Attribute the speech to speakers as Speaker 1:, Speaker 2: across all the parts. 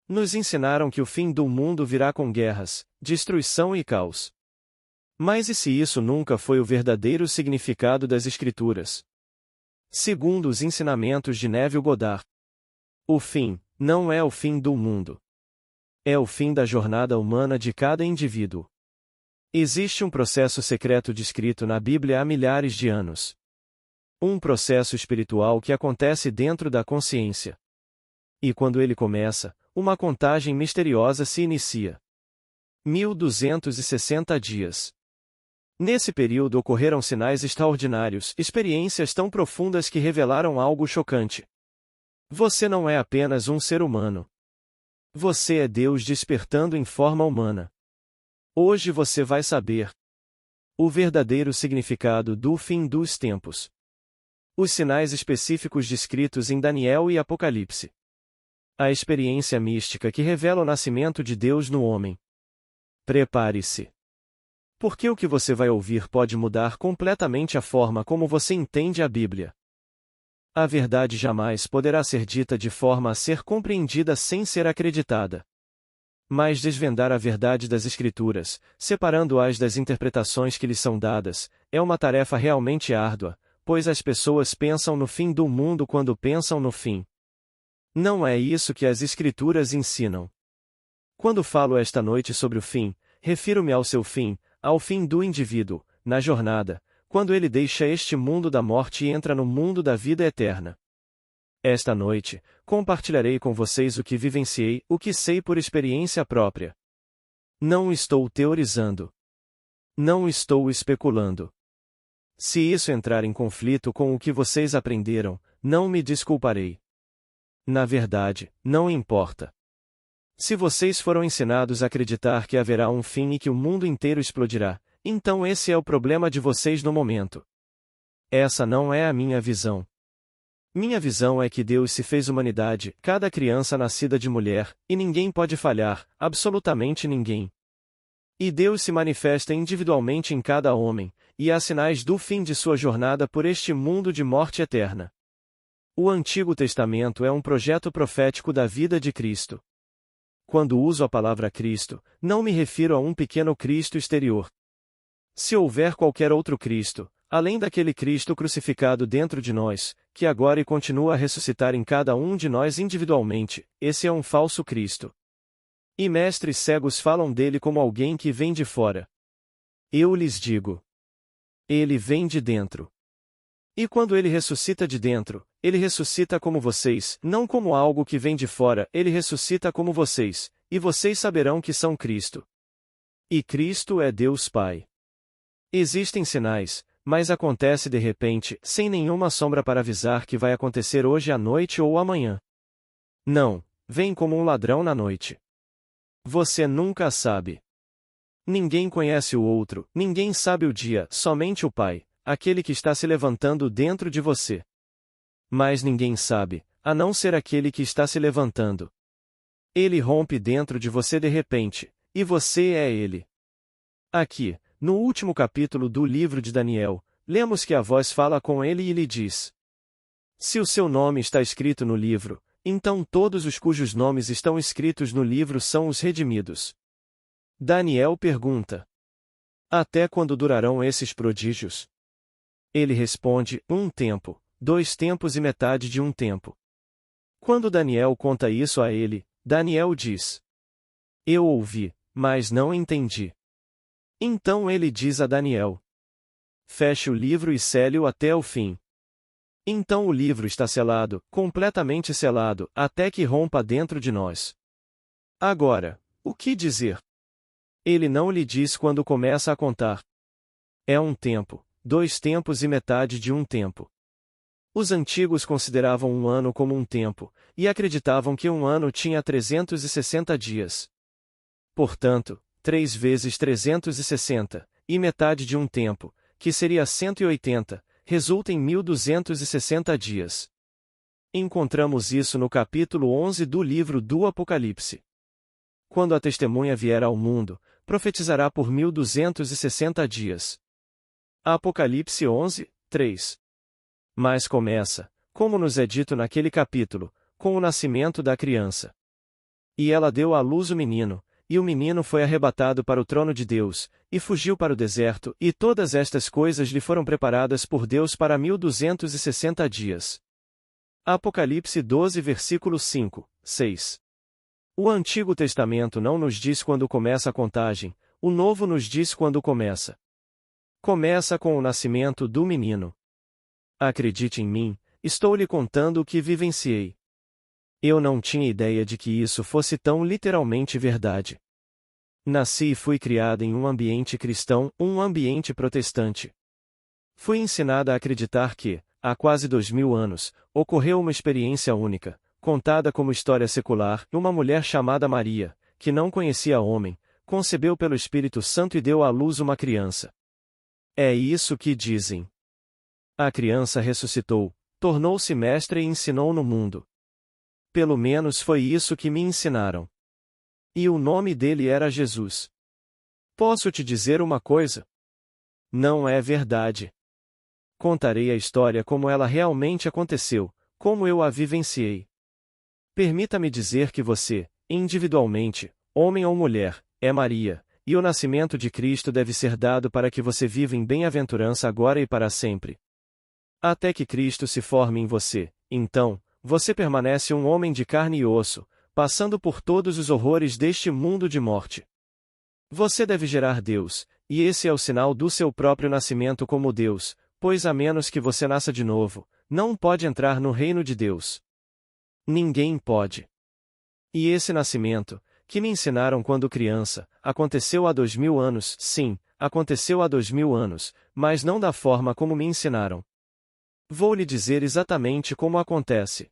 Speaker 1: Nos ensinaram que o fim do mundo virá com guerras, destruição e caos. Mas e se isso nunca foi o verdadeiro significado das Escrituras? Segundo os ensinamentos de Neville Goddard, o fim não é o fim do mundo. É o fim da jornada humana de cada indivíduo. Existe um processo secreto descrito na Bíblia há milhares de anos. Um processo espiritual que acontece dentro da consciência. E quando ele começa, uma contagem misteriosa se inicia. 1260 dias. Nesse período ocorreram sinais extraordinários, experiências tão profundas que revelaram algo chocante. Você não é apenas um ser humano. Você é Deus despertando em forma humana. Hoje você vai saber o verdadeiro significado do fim dos tempos. Os sinais específicos descritos em Daniel e Apocalipse. A experiência mística que revela o nascimento de Deus no homem. Prepare-se. Porque o que você vai ouvir pode mudar completamente a forma como você entende a Bíblia. A verdade jamais poderá ser dita de forma a ser compreendida sem ser acreditada. Mas desvendar a verdade das Escrituras, separando-as das interpretações que lhes são dadas, é uma tarefa realmente árdua, pois as pessoas pensam no fim do mundo quando pensam no fim. Não é isso que as Escrituras ensinam. Quando falo esta noite sobre o fim, refiro-me ao seu fim, ao fim do indivíduo, na jornada, quando ele deixa este mundo da morte e entra no mundo da vida eterna. Esta noite, compartilharei com vocês o que vivenciei, o que sei por experiência própria. Não estou teorizando. Não estou especulando. Se isso entrar em conflito com o que vocês aprenderam, não me desculparei. Na verdade, não importa. Se vocês foram ensinados a acreditar que haverá um fim e que o mundo inteiro explodirá, então esse é o problema de vocês no momento. Essa não é a minha visão. Minha visão é que Deus se fez humanidade, cada criança nascida de mulher, e ninguém pode falhar, absolutamente ninguém. E Deus se manifesta individualmente em cada homem, e há sinais do fim de sua jornada por este mundo de morte eterna. O Antigo Testamento é um projeto profético da vida de Cristo. Quando uso a palavra Cristo, não me refiro a um pequeno Cristo exterior. Se houver qualquer outro Cristo, além daquele Cristo crucificado dentro de nós, que agora e continua a ressuscitar em cada um de nós individualmente, esse é um falso Cristo. E mestres cegos falam dele como alguém que vem de fora. Eu lhes digo: ele vem de dentro. E quando ele ressuscita de dentro, ele ressuscita como vocês, não como algo que vem de fora, ele ressuscita como vocês, e vocês saberão que são Cristo. E Cristo é Deus Pai. Existem sinais, mas acontece de repente, sem nenhuma sombra para avisar que vai acontecer hoje à noite ou amanhã. Não, vem como um ladrão na noite. Você nunca sabe. Ninguém conhece o outro, ninguém sabe o dia, somente o Pai, aquele que está se levantando dentro de você. Mas ninguém sabe, a não ser aquele que está se levantando. Ele rompe dentro de você de repente, e você é ele. Aqui, no último capítulo do livro de Daniel, lemos que a voz fala com ele e lhe diz: se o seu nome está escrito no livro, então todos os cujos nomes estão escritos no livro são os redimidos. Daniel pergunta: até quando durarão esses prodígios? Ele responde: um tempo, 2 tempos e metade de um tempo. Quando Daniel conta isso a ele, Daniel diz: eu ouvi, mas não entendi. Então ele diz a Daniel: feche o livro e cele-o até o fim. Então o livro está selado, completamente selado, até que rompa dentro de nós. Agora, o que dizer? Ele não lhe diz quando começa a contar. É um tempo, 2 tempos e metade de um tempo. Os antigos consideravam um ano como um tempo, e acreditavam que um ano tinha 360 dias. Portanto, 3 vezes 360, e metade de um tempo, que seria 180, resulta em 1260 dias. Encontramos isso no capítulo 11 do livro do Apocalipse. Quando a testemunha vier ao mundo, profetizará por 1260 dias. Apocalipse 11, 3. Mas começa, como nos é dito naquele capítulo, com o nascimento da criança. E ela deu à luz o menino, e o menino foi arrebatado para o trono de Deus, e fugiu para o deserto, e todas estas coisas lhe foram preparadas por Deus para 1260 dias. Apocalipse 12 versículos 5, 6. O Antigo Testamento não nos diz quando começa a contagem, o Novo nos diz quando começa. Começa com o nascimento do menino. Acredite em mim, estou lhe contando o que vivenciei. Eu não tinha ideia de que isso fosse tão literalmente verdade. Nasci e fui criada em um ambiente cristão, um ambiente protestante. Fui ensinada a acreditar que, há quase 2000 anos, ocorreu uma experiência única, contada como história secular, e uma mulher chamada Maria, que não conhecia homem, concebeu pelo Espírito Santo e deu à luz uma criança. É isso que dizem. A criança ressuscitou, tornou-se mestra e ensinou no mundo. Pelo menos foi isso que me ensinaram. E o nome dele era Jesus. Posso te dizer uma coisa? Não é verdade. Contarei a história como ela realmente aconteceu, como eu a vivenciei. Permita-me dizer que você, individualmente, homem ou mulher, é Maria, e o nascimento de Cristo deve ser dado para que você viva em bem-aventurança agora e para sempre. Até que Cristo se forme em você, então, você permanece um homem de carne e osso, passando por todos os horrores deste mundo de morte. Você deve gerar Deus, e esse é o sinal do seu próprio nascimento como Deus, pois a menos que você nasça de novo, não pode entrar no reino de Deus. Ninguém pode. E esse nascimento, que me ensinaram quando criança, aconteceu há 2000 anos, sim, aconteceu há 2000 anos, mas não da forma como me ensinaram. Vou lhe dizer exatamente como acontece.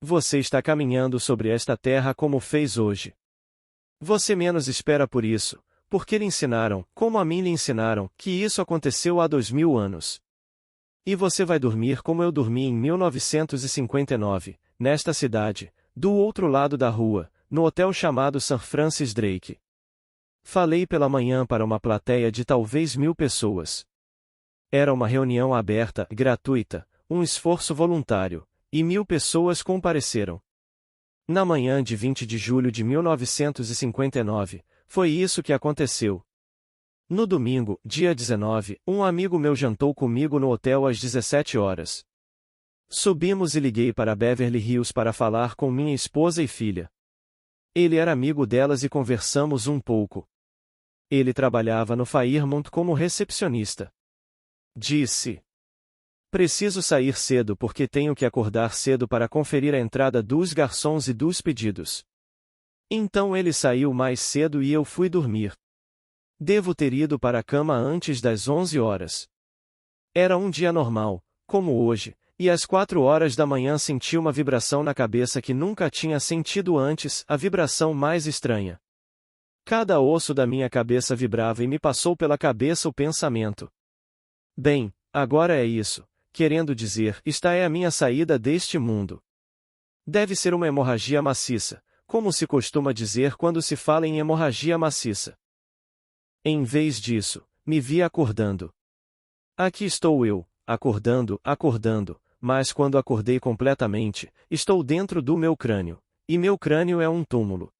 Speaker 1: Você está caminhando sobre esta terra como fez hoje. Você menos espera por isso, porque lhe ensinaram, como a mim lhe ensinaram, que isso aconteceu há 2000 anos. E você vai dormir como eu dormi em 1959, nesta cidade, do outro lado da rua, no hotel chamado Sir Francis Drake. Falei pela manhã para uma plateia de talvez 1000 pessoas. Era uma reunião aberta, gratuita, um esforço voluntário, e 1000 pessoas compareceram. Na manhã de 20 de julho de 1959, foi isso que aconteceu. No domingo, dia 19, um amigo meu jantou comigo no hotel às 17 horas. Subimos e liguei para Beverly Hills para falar com minha esposa e filha. Ele era amigo delas e conversamos um pouco. Ele trabalhava no Fairmont como recepcionista. Disse: preciso sair cedo porque tenho que acordar cedo para conferir a entrada dos garçons e dos pedidos. Então ele saiu mais cedo e eu fui dormir. Devo ter ido para a cama antes das 11 horas. Era um dia normal, como hoje, e às 4 horas da manhã senti uma vibração na cabeça que nunca tinha sentido antes, a vibração mais estranha. Cada osso da minha cabeça vibrava e me passou pela cabeça o pensamento: bem, agora é isso, querendo dizer, esta é a minha saída deste mundo. Deve ser uma hemorragia maciça, como se costuma dizer quando se fala em hemorragia maciça. Em vez disso, me vi acordando. Aqui estou eu, acordando, mas quando acordei completamente, estou dentro do meu crânio, e meu crânio é um túmulo.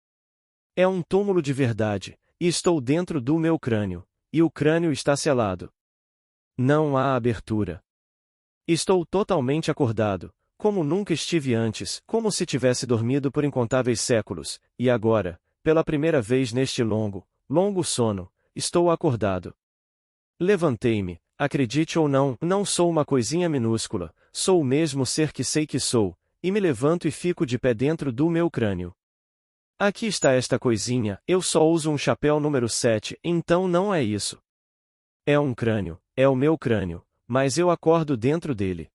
Speaker 1: É um túmulo de verdade, e estou dentro do meu crânio, e o crânio está selado. Não há abertura. Estou totalmente acordado, como nunca estive antes, como se tivesse dormido por incontáveis séculos, e agora, pela primeira vez neste longo sono, estou acordado. Levantei-me, acredite ou não, não sou uma coisinha minúscula, sou o mesmo ser que sei que sou, e me levanto e fico de pé dentro do meu crânio. Aqui está esta coisinha, eu só uso um chapéu número 7, então não é isso. É um crânio, é o meu crânio, mas eu acordo dentro dele.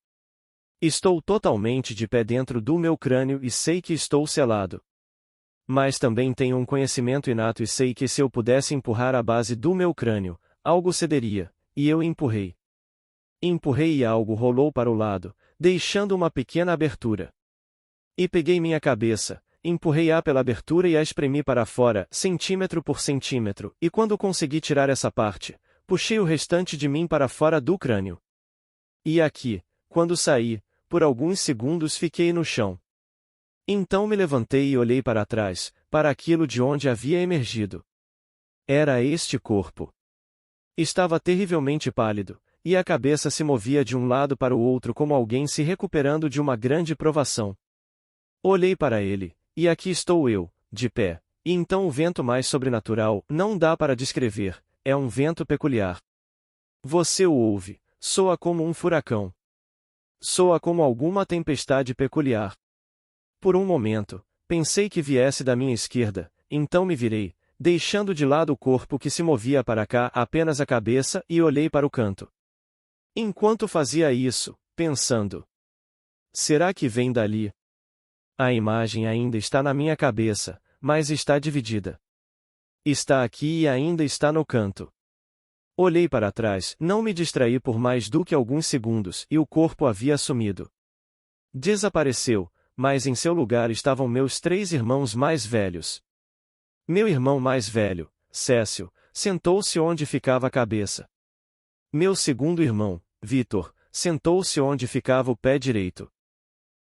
Speaker 1: Estou totalmente de pé dentro do meu crânio e sei que estou selado. Mas também tenho um conhecimento inato e sei que se eu pudesse empurrar a base do meu crânio, algo cederia, e eu empurrei. Empurrei e algo rolou para o lado, deixando uma pequena abertura. E peguei minha cabeça, empurrei-a pela abertura e a espremi para fora, centímetro por centímetro, e quando consegui tirar essa parte, puxei o restante de mim para fora do crânio. E aqui, quando saí, por alguns segundos fiquei no chão. Então me levantei e olhei para trás, para aquilo de onde havia emergido. Era este corpo. Estava terrivelmente pálido, e a cabeça se movia de um lado para o outro como alguém se recuperando de uma grande provação. Olhei para ele, e aqui estou eu, de pé, e então o vento mais sobrenatural, não dá para descrever, é um vento peculiar. Você o ouve, soa como um furacão. Soa como alguma tempestade peculiar. Por um momento, pensei que viesse da minha esquerda, então me virei, deixando de lado o corpo que se movia para cá apenas a cabeça e olhei para o canto. Enquanto fazia isso, pensando: será que vem dali? A imagem ainda está na minha cabeça, mas está dividida. Está aqui e ainda está no canto. Olhei para trás, não me distraí por mais do que alguns segundos e o corpo havia sumido. Desapareceu, mas em seu lugar estavam meus 3 irmãos mais velhos. Meu irmão mais velho, Cécio, sentou-se onde ficava a cabeça. Meu segundo irmão, Vitor, sentou-se onde ficava o pé direito.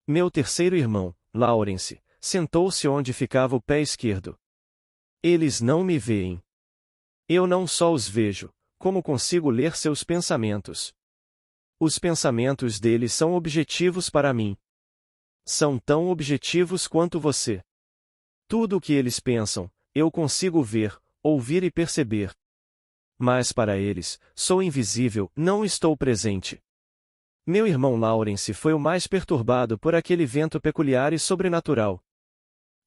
Speaker 1: Meu terceiro irmão, Laurence, sentou-se onde ficava o pé esquerdo. Eles não me veem. Eu não só os vejo, como consigo ler seus pensamentos. Os pensamentos deles são objetivos para mim. São tão objetivos quanto você. Tudo o que eles pensam, eu consigo ver, ouvir e perceber. Mas para eles, sou invisível, não estou presente. Meu irmão Laurence foi o mais perturbado por aquele vento peculiar e sobrenatural.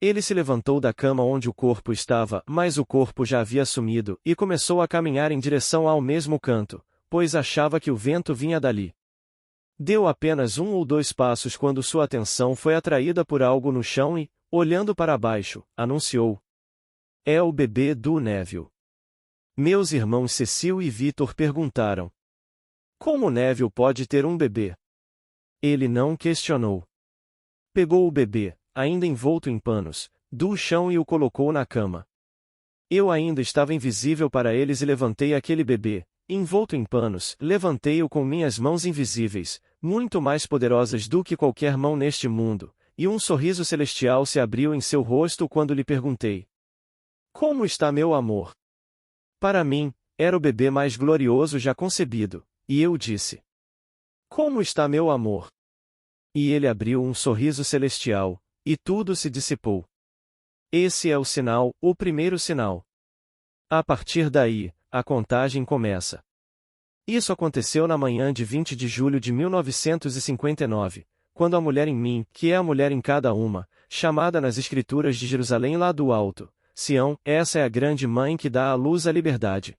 Speaker 1: Ele se levantou da cama onde o corpo estava, mas o corpo já havia sumido, e começou a caminhar em direção ao mesmo canto, pois achava que o vento vinha dali. Deu apenas 1 ou 2 passos quando sua atenção foi atraída por algo no chão e, olhando para baixo, anunciou: é o bebê do Neville. Meus irmãos Cecil e Vitor perguntaram: como Neville pode ter um bebê? Ele não questionou. Pegou o bebê, ainda envolto em panos, do chão e o colocou na cama. Eu ainda estava invisível para eles e levantei aquele bebê, envolto em panos, levantei-o com minhas mãos invisíveis, muito mais poderosas do que qualquer mão neste mundo, e um sorriso celestial se abriu em seu rosto quando lhe perguntei: como está meu amor? Para mim, era o bebê mais glorioso já concebido, e eu disse: como está meu amor? E ele abriu um sorriso celestial, e tudo se dissipou. Esse é o sinal, o primeiro sinal. A partir daí, a contagem começa. Isso aconteceu na manhã de 20 de julho de 1959, quando a mulher em mim, que é a mulher em cada uma, chamada nas Escrituras de Jerusalém lá do alto, Sião, essa é a grande mãe que dá à luz a liberdade.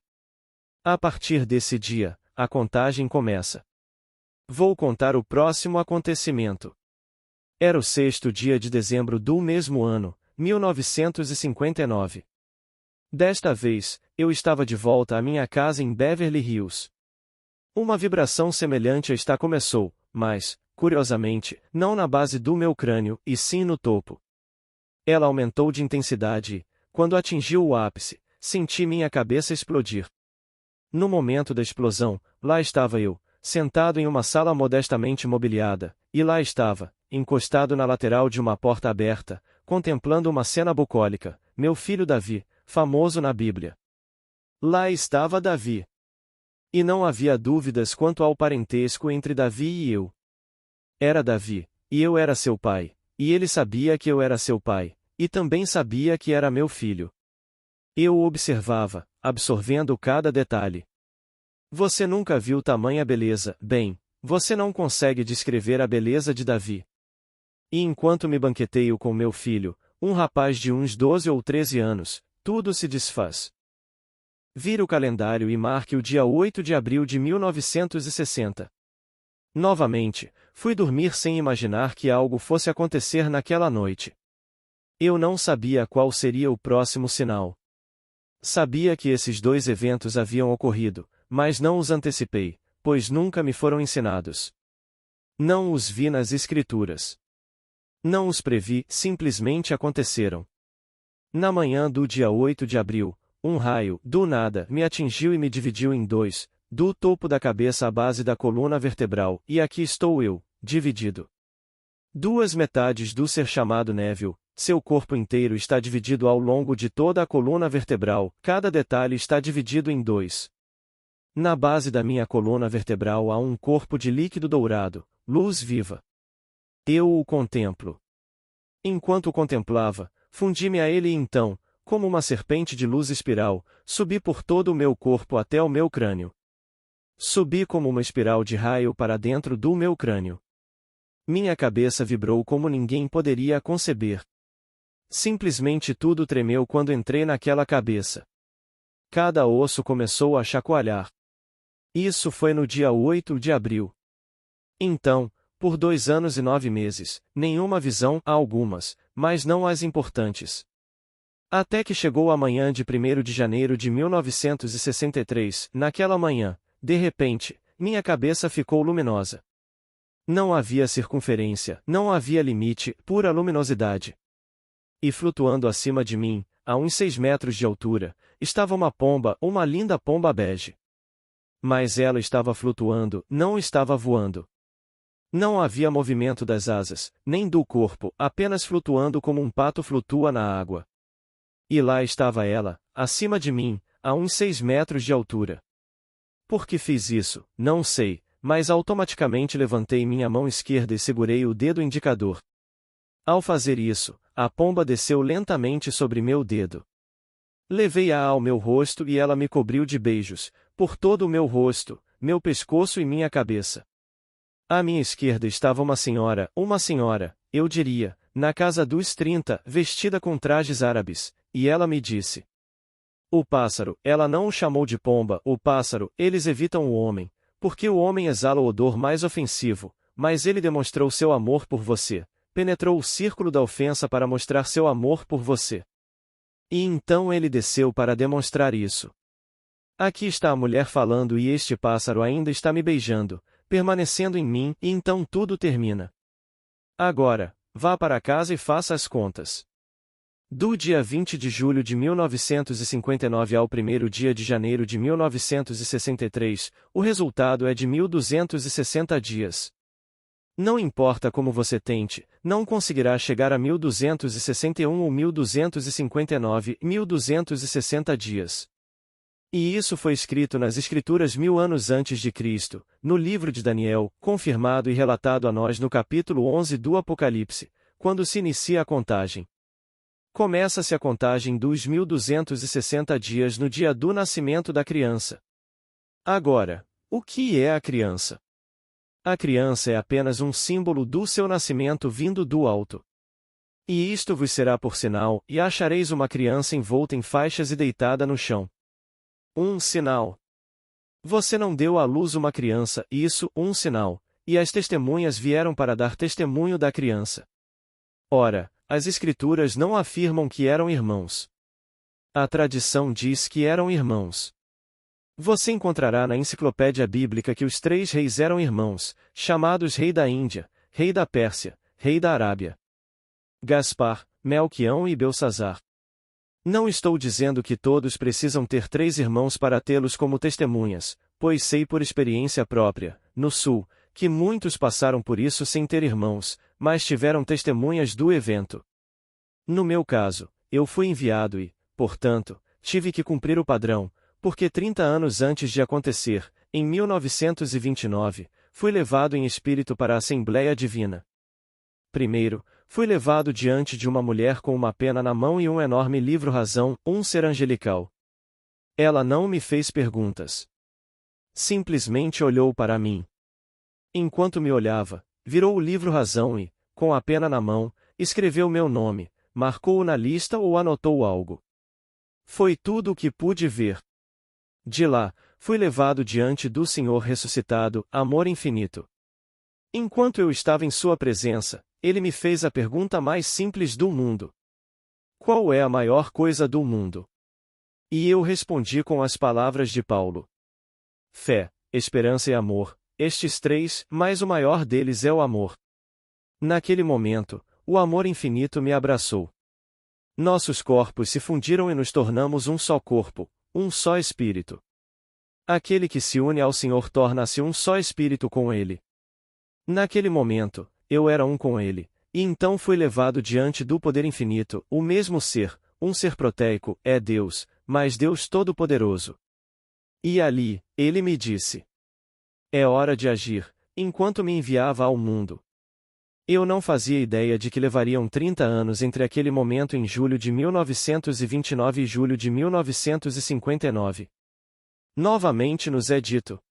Speaker 1: A partir desse dia, a contagem começa. Vou contar o próximo acontecimento. Era o 6º dia de dezembro do mesmo ano, 1959. Desta vez, eu estava de volta à minha casa em Beverly Hills. Uma vibração semelhante a esta começou, mas, curiosamente, não na base do meu crânio, e sim no topo. Ela aumentou de intensidade e, quando atingiu o ápice, senti minha cabeça explodir. No momento da explosão, lá estava eu, sentado em uma sala modestamente mobiliada, e lá estava, encostado na lateral de uma porta aberta, contemplando uma cena bucólica, meu filho Davi, famoso na Bíblia. Lá estava Davi. E não havia dúvidas quanto ao parentesco entre Davi e eu. Era Davi, e eu era seu pai, e ele sabia que eu era seu pai, e também sabia que era meu filho. Eu o observava, absorvendo cada detalhe. Você nunca viu tamanha beleza, bem, você não consegue descrever a beleza de Davi. E enquanto me banqueteio com meu filho, um rapaz de uns 12 ou 13 anos, tudo se desfaz. Vire o calendário e marque o dia 8 de abril de 1960. Novamente, fui dormir sem imaginar que algo fosse acontecer naquela noite. Eu não sabia qual seria o próximo sinal. Sabia que esses 2 eventos haviam ocorrido, mas não os antecipei, pois nunca me foram ensinados. Não os vi nas Escrituras. Não os previ, simplesmente aconteceram. Na manhã do dia 8 de abril, um raio, do nada, me atingiu e me dividiu em 2, do topo da cabeça à base da coluna vertebral, e aqui estou eu, dividido. Duas metades do ser chamado Neville, seu corpo inteiro está dividido ao longo de toda a coluna vertebral, cada detalhe está dividido em dois. Na base da minha coluna vertebral há um corpo de líquido dourado, luz viva. Eu o contemplo. Enquanto o contemplava, fundi-me a ele e então, como uma serpente de luz espiral, subi por todo o meu corpo até o meu crânio. Subi como uma espiral de raio para dentro do meu crânio. Minha cabeça vibrou como ninguém poderia conceber. Simplesmente tudo tremeu quando entrei naquela cabeça. Cada osso começou a chacoalhar. Isso foi no dia 8 de abril. Então, por 2 anos e 9 meses, nenhuma visão, algumas, mas não as importantes. Até que chegou a manhã de 1º de janeiro de 1963, naquela manhã, de repente, minha cabeça ficou luminosa. Não havia circunferência, não havia limite, pura luminosidade. E flutuando acima de mim, a uns 6 metros de altura, estava uma pomba, uma linda pomba bege. Mas ela estava flutuando, não estava voando. Não havia movimento das asas, nem do corpo, apenas flutuando como um pato flutua na água. E lá estava ela, acima de mim, a uns 6 metros de altura. Por que fiz isso, não sei, mas automaticamente levantei minha mão esquerda e segurei o dedo indicador. Ao fazer isso, a pomba desceu lentamente sobre meu dedo. Levei-a ao meu rosto e ela me cobriu de beijos, por todo o meu rosto, meu pescoço e minha cabeça. À minha esquerda estava uma senhora, eu diria, na casa dos 30, vestida com trajes árabes, e ela me disse: "O pássaro", ela não o chamou de pomba, "o pássaro, eles evitam o homem, porque o homem exala o odor mais ofensivo, mas ele demonstrou seu amor por você, penetrou o círculo da ofensa para mostrar seu amor por você. E então ele desceu para demonstrar isso. Aqui está a mulher falando e este pássaro ainda está me beijando, permanecendo em mim, e então tudo termina. Agora, vá para casa e faça as contas. Do dia 20 de julho de 1959 ao 1º dia de janeiro de 1963, o resultado é de 1.260 dias. Não importa como você tente, não conseguirá chegar a 1.261 ou 1.259, 1.260 dias. E isso foi escrito nas Escrituras 1000 anos antes de Cristo, no livro de Daniel, confirmado e relatado a nós no capítulo 11 do Apocalipse, quando se inicia a contagem. Começa-se a contagem dos 1.260 dias no dia do nascimento da criança. Agora, o que é a criança? A criança é apenas um símbolo do seu nascimento vindo do alto. E isto vos será por sinal, e achareis uma criança envolta em faixas e deitada no chão. Um sinal. Você não deu à luz uma criança, isso, um sinal, e as testemunhas vieram para dar testemunho da criança. Ora, as Escrituras não afirmam que eram irmãos. A tradição diz que eram irmãos. Você encontrará na enciclopédia bíblica que os 3 reis eram irmãos, chamados rei da Índia, rei da Pérsia, rei da Arábia. Gaspar, Melquião e Belsazar. Não estou dizendo que todos precisam ter 3 irmãos para tê-los como testemunhas, pois sei por experiência própria, no sul, que muitos passaram por isso sem ter irmãos, mas tiveram testemunhas do evento. No meu caso, eu fui enviado e, portanto, tive que cumprir o padrão, porque 30 anos antes de acontecer, em 1929, fui levado em espírito para a Assembleia Divina. Primeiro, fui levado diante de uma mulher com uma pena na mão e um enorme livro-razão, um ser angelical. Ela não me fez perguntas. Simplesmente olhou para mim. Enquanto me olhava, virou o livro-razão e, com a pena na mão, escreveu meu nome, marcou-o na lista ou anotou algo. Foi tudo o que pude ver. De lá, fui levado diante do Senhor ressuscitado, amor infinito. Enquanto eu estava em sua presença, ele me fez a pergunta mais simples do mundo. Qual é a maior coisa do mundo? E eu respondi com as palavras de Paulo. Fé, esperança e amor, estes 3, mas o maior deles é o amor. Naquele momento, o amor infinito me abraçou. Nossos corpos se fundiram e nos tornamos um só corpo, um só espírito. Aquele que se une ao Senhor torna-se um só espírito com Ele. Naquele momento, eu era um com Ele, E então foi levado diante do poder infinito, o mesmo ser, um ser proteico, é Deus, mas Deus Todo-Poderoso. E ali, ele me disse: é hora de agir, enquanto me enviava ao mundo. Eu não fazia ideia de que levariam 30 anos entre aquele momento em julho de 1929 e julho de 1959. Novamente nos é dito.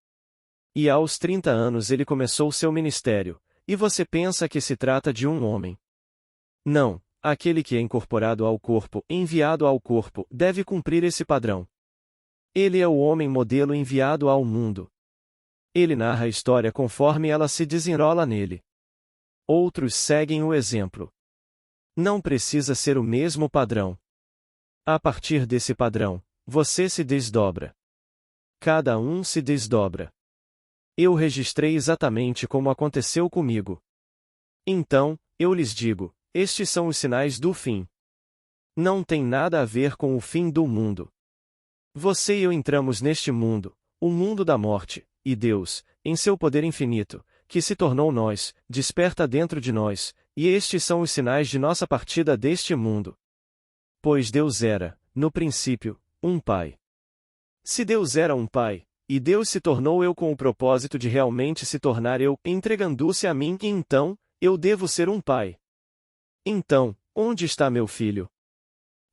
Speaker 1: E aos 30 anos ele começou seu ministério, e você pensa que se trata de um homem. Não, aquele que é incorporado ao corpo, enviado ao corpo, deve cumprir esse padrão. Ele é o homem modelo enviado ao mundo. Ele narra a história conforme ela se desenrola nele. Outros seguem o exemplo. Não precisa ser o mesmo padrão. A partir desse padrão, você se desdobra. Cada um se desdobra. Eu registrei exatamente como aconteceu comigo. Então, eu lhes digo, estes são os sinais do fim. Não tem nada a ver com o fim do mundo. Você e eu entramos neste mundo, o mundo da morte, e Deus, em seu poder infinito, que se tornou nós, desperta dentro de nós, e estes são os sinais de nossa partida deste mundo. Pois Deus era, no princípio, um Pai. Se Deus era um Pai, e Deus se tornou eu com o propósito de realmente se tornar eu, entregando-se a mim, e então, eu devo ser um Pai. Então, onde está meu filho?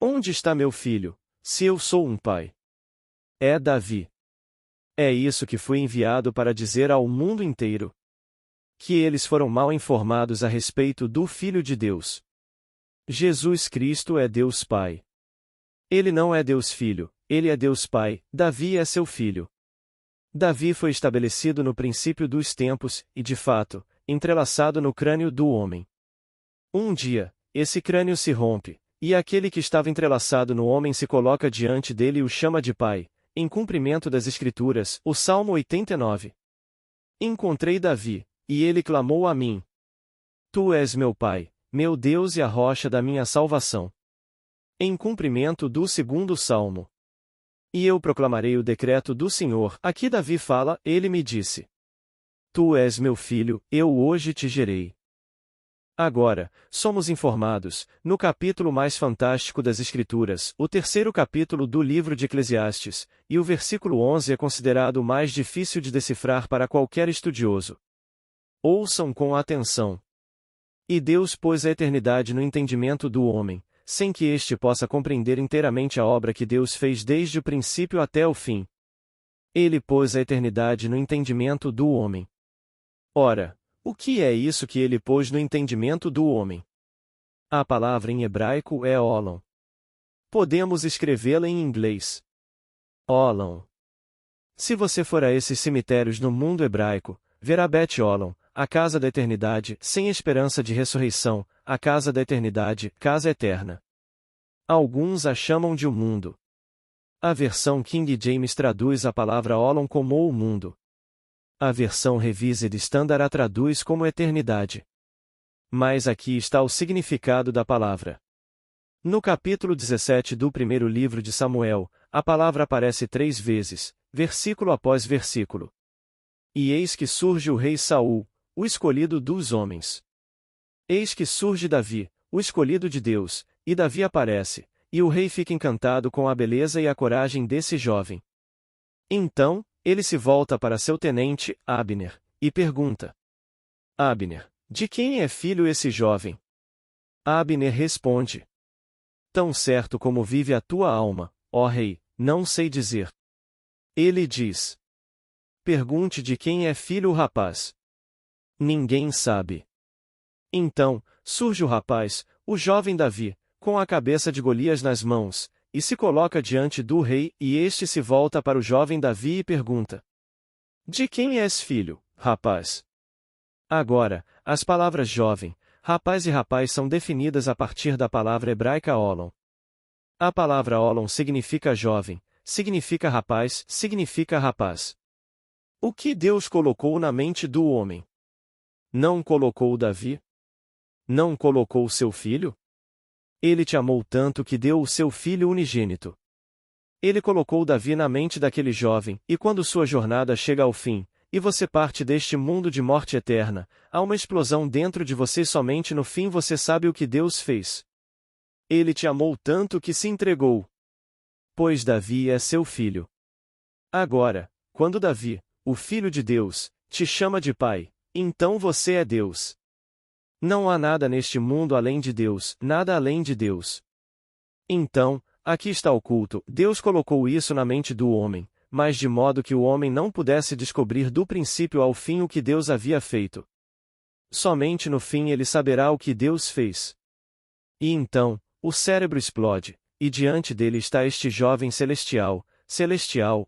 Speaker 1: Onde está meu filho, se eu sou um Pai? É Davi. É isso que fui enviado para dizer ao mundo inteiro. Que eles foram mal informados a respeito do Filho de Deus. Jesus Cristo é Deus Pai. Ele não é Deus Filho, ele é Deus Pai, Davi é seu filho. Davi foi estabelecido no princípio dos tempos, e de fato, entrelaçado no crânio do homem. Um dia, esse crânio se rompe, e aquele que estava entrelaçado no homem se coloca diante dele e o chama de Pai, em cumprimento das Escrituras, o Salmo 89. Encontrei Davi, e ele clamou a mim: Tu és meu Pai, meu Deus e a rocha da minha salvação. Em cumprimento do segundo Salmo. E eu proclamarei o decreto do Senhor. Aqui Davi fala, ele me disse: Tu és meu filho, eu hoje te gerei. Agora, somos informados, no capítulo mais fantástico das Escrituras, o terceiro capítulo do livro de Eclesiastes, e o versículo 11 é considerado o mais difícil de decifrar para qualquer estudioso. Ouçam com atenção. E Deus pôs a eternidade no entendimento do homem, sem que este possa compreender inteiramente a obra que Deus fez desde o princípio até o fim. Ele pôs a eternidade no entendimento do homem. Ora, o que é isso que ele pôs no entendimento do homem? A palavra em hebraico é olam. Podemos escrevê-la em inglês. Olam. Se você for a esses cemitérios no mundo hebraico, verá Bet Olam, a casa da eternidade, sem esperança de ressurreição, a casa da eternidade, casa eterna. Alguns a chamam de o mundo. A versão King James traduz a palavra Olam como o mundo. A versão Revised Standard a traduz como eternidade. Mas aqui está o significado da palavra. No capítulo 17 do primeiro livro de Samuel, a palavra aparece 3 vezes, versículo após versículo. E eis que surge o rei Saul, o escolhido dos homens. Eis que surge Davi, o escolhido de Deus, e Davi aparece, e o rei fica encantado com a beleza e a coragem desse jovem. Então, ele se volta para seu tenente, Abner, e pergunta: Abner, de quem é filho esse jovem? Abner responde: Tão certo como vive a tua alma, ó rei, não sei dizer. Ele diz: Pergunte de quem é filho o rapaz. Ninguém sabe. Então, surge o rapaz, o jovem Davi, com a cabeça de Golias nas mãos, e se coloca diante do rei, e este se volta para o jovem Davi e pergunta: De quem és filho, rapaz? Agora, as palavras jovem, rapaz e rapaz são definidas a partir da palavra hebraica olam. A palavra olam significa jovem, significa rapaz, significa rapaz. O que Deus colocou na mente do homem? Não colocou Davi? Não colocou seu filho? Ele te amou tanto que deu o seu filho unigênito. Ele colocou Davi na mente daquele jovem, e quando sua jornada chega ao fim, e você parte deste mundo de morte eterna, há uma explosão dentro de você somente no fim você sabe o que Deus fez. Ele te amou tanto que se entregou. Pois Davi é seu filho. Agora, quando Davi, o Filho de Deus, te chama de Pai, então você é Deus. Não há nada neste mundo além de Deus, nada além de Deus. Então, aqui está oculto, Deus colocou isso na mente do homem, mas de modo que o homem não pudesse descobrir do princípio ao fim o que Deus havia feito. Somente no fim ele saberá o que Deus fez. E então, o cérebro explode, e diante dele está este jovem celestial,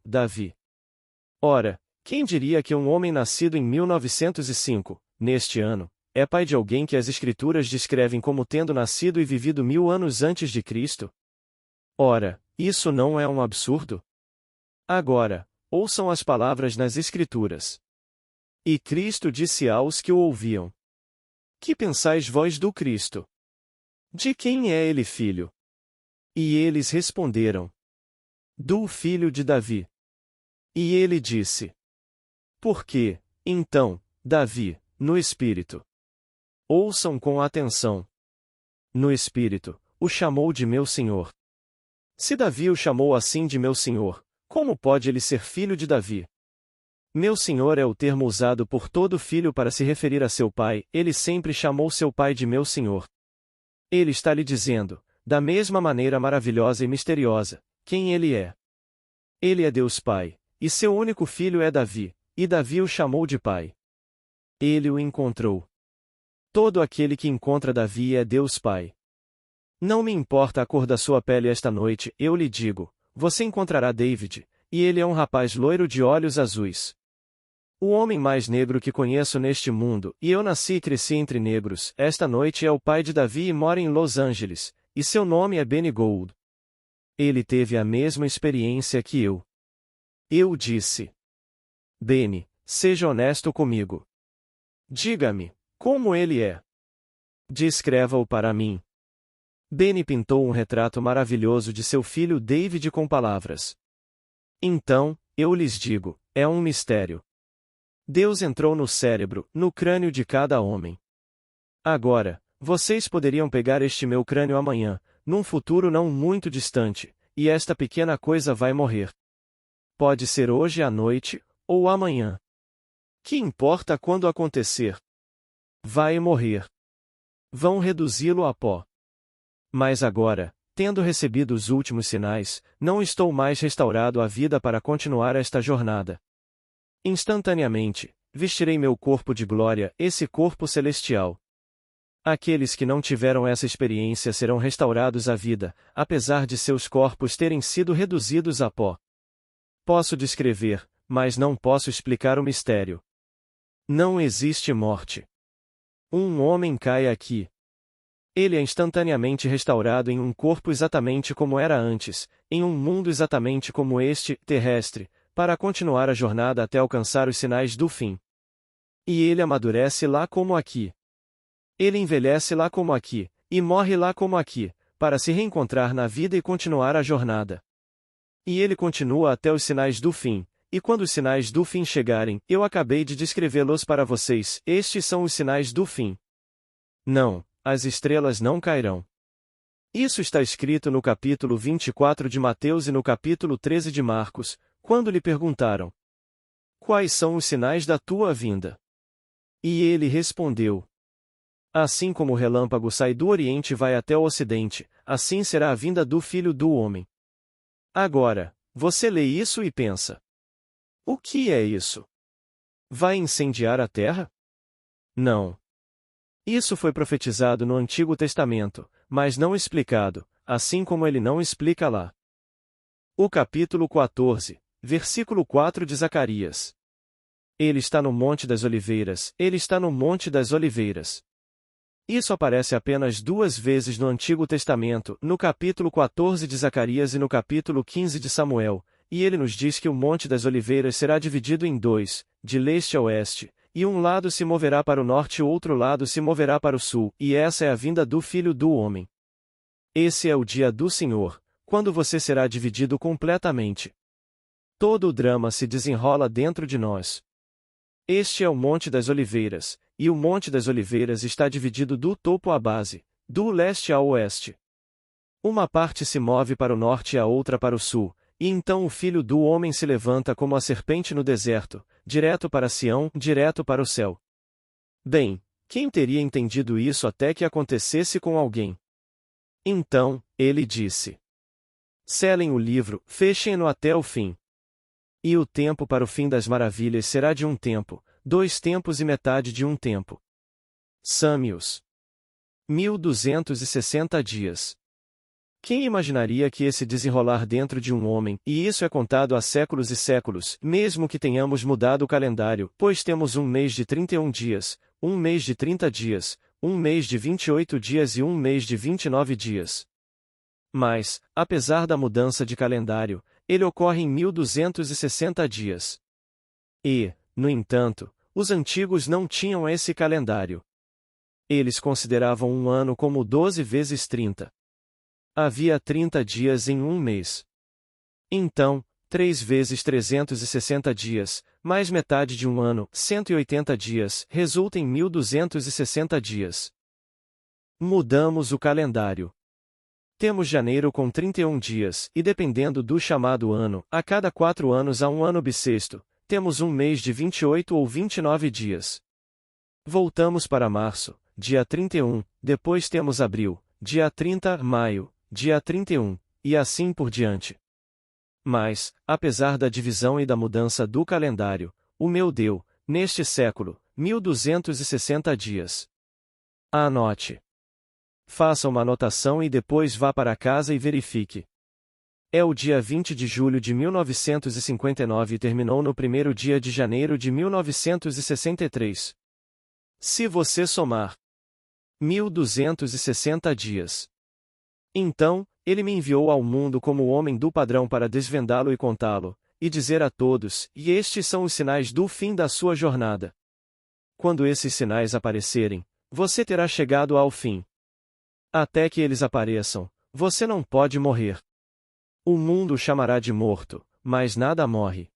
Speaker 1: Davi. Ora, quem diria que um homem nascido em 1905, neste ano, é pai de alguém que as Escrituras descrevem como tendo nascido e vivido 1000 anos antes de Cristo? Ora, isso não é um absurdo? Agora, ouçam as palavras nas Escrituras. E Cristo disse aos que o ouviam: Que pensais vós do Cristo? De quem é ele filho? E eles responderam: Do filho de Davi. E ele disse: Por que, então, Davi, no Espírito? Ouçam com atenção. No Espírito, o chamou de meu Senhor. Se Davi o chamou assim de meu Senhor, como pode ele ser filho de Davi? Meu Senhor é o termo usado por todo filho para se referir a seu pai, ele sempre chamou seu pai de meu Senhor. Ele está lhe dizendo, da mesma maneira maravilhosa e misteriosa, quem ele é. Ele é Deus Pai, e seu único filho é Davi, e Davi o chamou de pai. Ele o encontrou. Todo aquele que encontra Davi é Deus Pai. Não me importa a cor da sua pele esta noite, eu lhe digo, você encontrará David, e ele é um rapaz loiro de olhos azuis. O homem mais negro que conheço neste mundo, e eu nasci e cresci entre negros, esta noite é o pai de Davi e mora em Los Angeles, e seu nome é Benny Gold. Ele teve a mesma experiência que eu. Eu disse: Benny, seja honesto comigo. Diga-me, como ele é? Descreva-o para mim. Benny pintou um retrato maravilhoso de seu filho David com palavras. Então, eu lhes digo, é um mistério. Deus entrou no cérebro, no crânio de cada homem. Agora, vocês poderiam pegar este meu crânio amanhã, num futuro não muito distante, e esta pequena coisa vai morrer. Pode ser hoje à noite, ou amanhã. Que importa quando acontecer? Vai morrer. Vão reduzi-lo a pó. Mas agora, tendo recebido os últimos sinais, não estou mais restaurado à vida para continuar esta jornada. Instantaneamente, vestirei meu corpo de glória, esse corpo celestial. Aqueles que não tiveram essa experiência serão restaurados à vida, apesar de seus corpos terem sido reduzidos a pó. Posso descrever, mas não posso explicar o mistério. Não existe morte. Um homem cai aqui. Ele é instantaneamente restaurado em um corpo exatamente como era antes, em um mundo exatamente como este, terrestre, para continuar a jornada até alcançar os sinais do fim. E ele amadurece lá como aqui. Ele envelhece lá como aqui, e morre lá como aqui, para se reencontrar na vida e continuar a jornada. E ele continua até os sinais do fim, e quando os sinais do fim chegarem, eu acabei de descrevê-los para vocês, estes são os sinais do fim. Não, as estrelas não cairão. Isso está escrito no capítulo 24 de Mateus e no capítulo 13 de Marcos, quando lhe perguntaram: Quais são os sinais da tua vinda? E ele respondeu: Assim como o relâmpago sai do Oriente e vai até o Ocidente, assim será a vinda do Filho do Homem. Agora, você lê isso e pensa: o que é isso? Vai incendiar a terra? Não. Isso foi profetizado no Antigo Testamento, mas não explicado, assim como ele não explica lá. O capítulo 14, versículo 4 de Zacarias. Ele está no Monte das Oliveiras, ele está no Monte das Oliveiras. Isso aparece apenas 2 vezes no Antigo Testamento, no capítulo 14 de Zacarias e no capítulo 15 de Samuel, e ele nos diz que o Monte das Oliveiras será dividido em 2, de leste a oeste, e um lado se moverá para o norte e o outro lado se moverá para o sul, e essa é a vinda do Filho do Homem. Esse é o dia do Senhor, quando você será dividido completamente. Todo o drama se desenrola dentro de nós. Este é o Monte das Oliveiras, e o Monte das Oliveiras está dividido do topo à base, do leste ao oeste. Uma parte se move para o norte e a outra para o sul, e então o Filho do Homem se levanta como a serpente no deserto, direto para Sião, direto para o céu. Bem, quem teria entendido isso até que acontecesse com alguém? Então, ele disse: selem o livro, fechem-no até o fim. E o tempo para o fim das maravilhas será de 1 tempo, 2 tempos e metade de 1 tempo. Sâmios. 1260 dias. Quem imaginaria que esse desenrolar dentro de um homem, e isso é contado há séculos e séculos, mesmo que tenhamos mudado o calendário, pois temos um mês de 31 dias, um mês de 30 dias, um mês de 28 dias e um mês de 29 dias. Mas, apesar da mudança de calendário, ele ocorre em 1260 dias. E, no entanto, os antigos não tinham esse calendário. Eles consideravam um ano como 12 vezes 30. Havia 30 dias em um mês. Então, 3 vezes 360 dias, mais metade de um ano, 180 dias, resulta em 1260 dias. Mudamos o calendário. Temos janeiro com 31 dias, e dependendo do chamado ano, a cada 4 anos há um ano bissexto, temos um mês de 28 ou 29 dias. Voltamos para março, dia 31, depois temos abril, dia 30, maio, dia 31, e assim por diante. Mas, apesar da divisão e da mudança do calendário, o meu deu, neste século, 1260 dias. Anote. Faça uma anotação e depois vá para casa e verifique. É o dia 20 de julho de 1959 e terminou no primeiro dia de janeiro de 1963. Se você somar 1260 dias. Então, ele me enviou ao mundo como homem do padrão para desvendá-lo e contá-lo, e dizer a todos, e estes são os sinais do fim da sua jornada. Quando esses sinais aparecerem, você terá chegado ao fim. Até que eles apareçam, você não pode morrer. O mundo o chamará de morto, mas nada morre.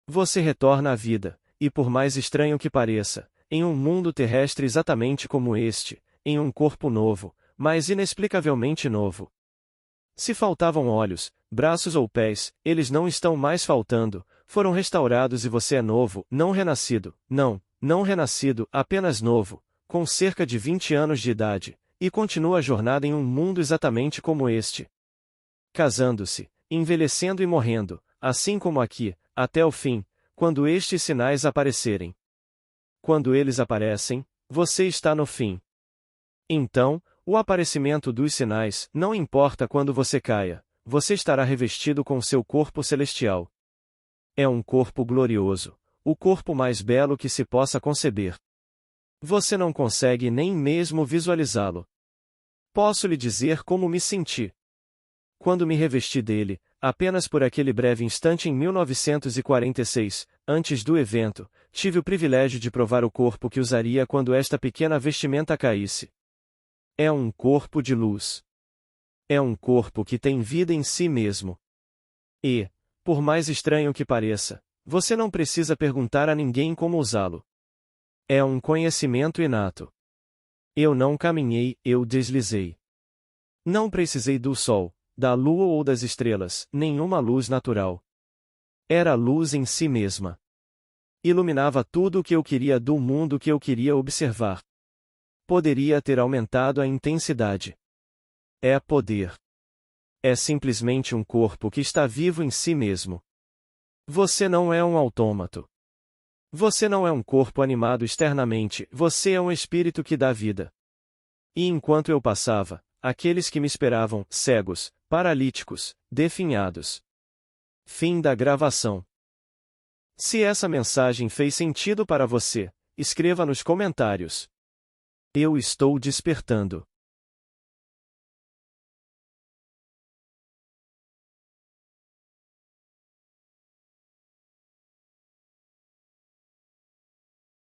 Speaker 1: Você retorna à vida, e por mais estranho que pareça, em um mundo terrestre exatamente como este, em um corpo novo, mas inexplicavelmente novo. Se faltavam olhos, braços ou pés, eles não estão mais faltando, foram restaurados e você é novo, não renascido, não renascido, apenas novo, com cerca de 20 anos de idade, e continua a jornada em um mundo exatamente como este. Casando-se, envelhecendo e morrendo, assim como aqui, até o fim, quando estes sinais aparecerem. Quando eles aparecem, você está no fim. Então, o aparecimento dos sinais, não importa quando você caia, você estará revestido com seu corpo celestial. É um corpo glorioso, o corpo mais belo que se possa conceber. Você não consegue nem mesmo visualizá-lo. Posso lhe dizer como me senti. Quando me revesti dele, apenas por aquele breve instante em 1946, antes do evento, tive o privilégio de provar o corpo que usaria quando esta pequena vestimenta caísse. É um corpo de luz. É um corpo que tem vida em si mesmo. E, por mais estranho que pareça, você não precisa perguntar a ninguém como usá-lo. É um conhecimento inato. Eu não caminhei, eu deslizei. Não precisei do sol, da lua ou das estrelas, nenhuma luz natural. Era a luz em si mesma. Iluminava tudo o que eu queria do mundo que eu queria observar. Poderia ter aumentado a intensidade. É poder. É simplesmente um corpo que está vivo em si mesmo. Você não é um autômato. Você não é um corpo animado externamente, você é um espírito que dá vida. E enquanto eu passava, aqueles que me esperavam, cegos, paralíticos, definhados. Fim da gravação. Se essa mensagem fez sentido para você, escreva nos comentários. Eu estou despertando.